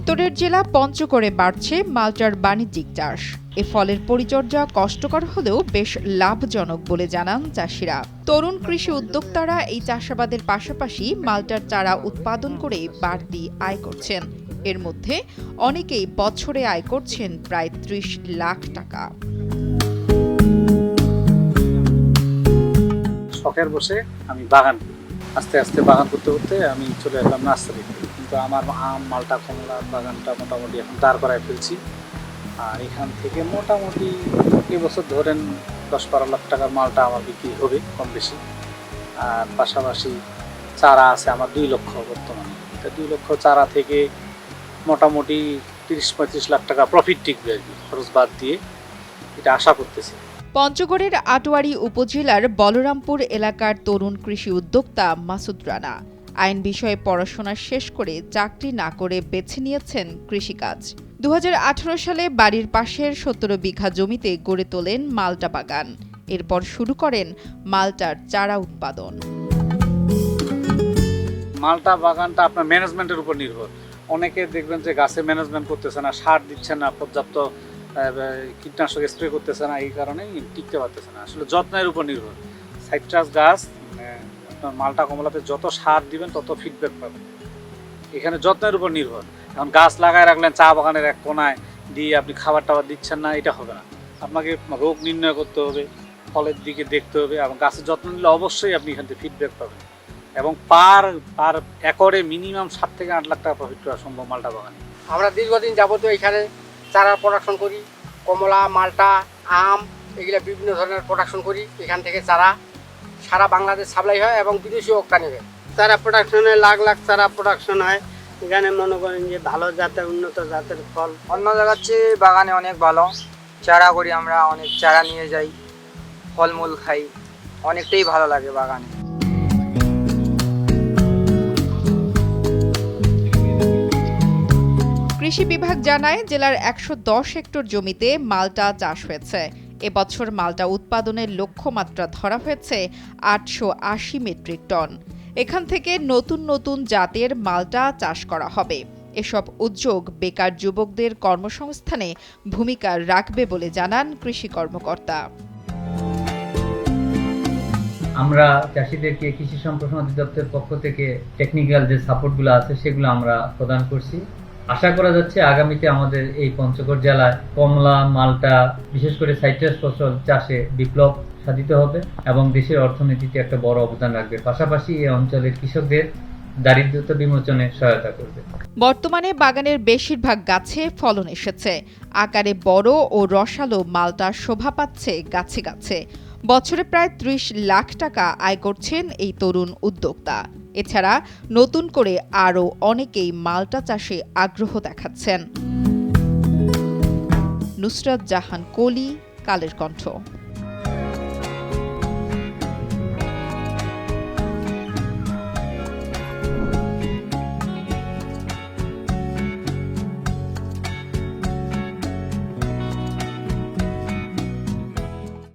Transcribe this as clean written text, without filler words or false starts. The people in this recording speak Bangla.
উত্তরের জেলা পঞ্চগড়ে বাড়ছে মাল্টার বাণিজ্যিক চাষ। এ ফলের পরিচর্যা কষ্টকর হলেও বেশ লাভজনক বলে জানান চাষিরা। তরুণ কৃষি উদ্যোক্তারা এই চাষাবাদের পাশাপাশি মাল্টার চারা উৎপাদন করে বাড়তি আয় করছেন। এর মধ্যে অনেকেই বছরে আয় করছেন প্রায় ৩০ লাখ টাকা। শখের বসে আমি বাগান আস্তে আস্তে বাগান করতে করতে আমি চলে এলাম নার্সারিতে। কিন্তু আমার আম, মালটা, কমলা বাগানটা মোটামুটি এখন দাঁড় করায় ফেলছি। আর এখান থেকে মোটামুটি এবছর ধরেন ১০-১২ লাখ টাকার মালটা আমার বিক্রি হবে কম বেশি। আর পাশাপাশি চারা আছে আমার ২ লক্ষ বর্তমানে। ২ লক্ষ চারা থেকে মোটামুটি ৩০-৩৫ লাখ টাকা প্রফিট টিকবে আর কি, খরচ বাদ দিয়ে, এটা আশা করতেছি। পঞ্চগড়ের আটোয়ারী উপজেলার বলরামপুর এলাকার তরুণ কৃষি উদ্যোক্তা মাসুদ রানা আইন বিষয়ে পড়াশোনা শেষ করে চাকরি না করে বেছে নিয়েছেন কৃষিকাজ। ২০১৮ সালে বাড়ির পাশের ১৭ বিঘা জমিতে গড়ে তোলেন মাল্টা বাগান। এরপর শুরু করেন মাল্টার চারা উৎপাদন। মাল্টা বাগানটা আপনার ম্যানেজমেন্টের উপর নির্ভর। অনেকে দেখবেন যে গাছে ম্যানেজমেন্ট করতেছে না, সার দিচ্ছে না, পর্যাপ্ত কীটনাশক স্প্রে করতেছে না, এই কারণেই টিকতে পারতেছে না। আসলে যত্নের উপর নির্ভর। সাইট্রাস গাছ আপনার মালটা কমলাতে যত সার দিবেন তত ফিডব্যাক পাবেন। এখানে যত্নের উপর নির্ভর। এখন গাছ লাগায় রাখলেন চা বাগানের এক কোনায় দিয়ে আপনি খাবার টাবার দিচ্ছেন না, এটা হবে না। আপনাকে রোগ নির্ণয় করতে হবে, ফলের দিকে দেখতে হবে, এবং গাছের যত্ন নিলে অবশ্যই আপনি এখান থেকে ফিডব্যাক পাবেন। এবং পার একরে মিনিমাম ৭ থেকে ৮ লাখ টাকা প্রফিট করা সম্ভব মালটা বাগানে। আমরা দীর্ঘদিন যাবত এখানে চারা প্রোডাকশন করি। কমলা, মাল্টা, আম, এগুলো বিভিন্ন ধরনের প্রোডাকশন করি। এখান থেকে চারা সারা বাংলাদেশ সাপ্লাই হয় এবং বিদেশি রপ্তানি হয়। চারা প্রোডাকশনে লাখ লাখ চারা প্রোডাকশন হয়। এখানে মনে করেন যে ভালো জাতের, উন্নত জাতের ফল। অন্য জায়গার চেয়ে বাগানে অনেক ভালো চারা করি, আমরা অনেক চারা নিয়ে যাই, ফলমূল খাই, অনেকটাই ভালো লাগে বাগানে। কৃষি বিভাগ জানায় জেলার ১১০ হেক্টর জমিতে মাল্টা চাষ হয়েছে। এবছর মাল্টা উৎপাদনের লক্ষ্যমাত্রা ধরা হয়েছে ৮৮০ মেট্রিক টন। এখান থেকে নতুন নতুন জাতের মাল্টা চাষ করা হবে। এসব উদ্যোগ বেকার যুবকদের কর্মসংস্থানে ভূমিকা রাখবে বলে জানান কৃষি কর্মকর্তা। আমরা চাষিদেরকে কৃষি সম্প্রসারণ অধিদপ্তরের পক্ষ থেকে টেকনিক্যাল যে সাপোর্টগুলো আছে সেগুলো আমরা প্রদান করছি। আশা করা যাচ্ছে আগামীতে আমাদের এই পঞ্চগড় জেলায় কমলা, মাল্টা, বিশেষ করে সাইট্রাস ফসল চাষে বিপ্লব সাধিত হবে এবং দেশের অর্থনীতিতে একটা বড় অবদান রাখবে। পাশাপাশি এই অঞ্চলের কৃষকদের দারিদ্রতা বিমোচনে সহায়তা করবে। বর্তমানে বাগানের বেশিরভাগ গাছে ফলন এসেছে। আকারে বড় ও রসালো মাল্টা শোভা পাচ্ছে গাছে গাছে। বছরে প্রায় ৩০ লাখ টাকা আয় করছেন এই তরুণ উদ্যোক্তা। এছাড়া নতুন করে আরও অনেকেই মাল্টা চাষে আগ্রহ দেখাচ্ছেন। নুসরাত জাহান কলি, কালের কণ্ঠ।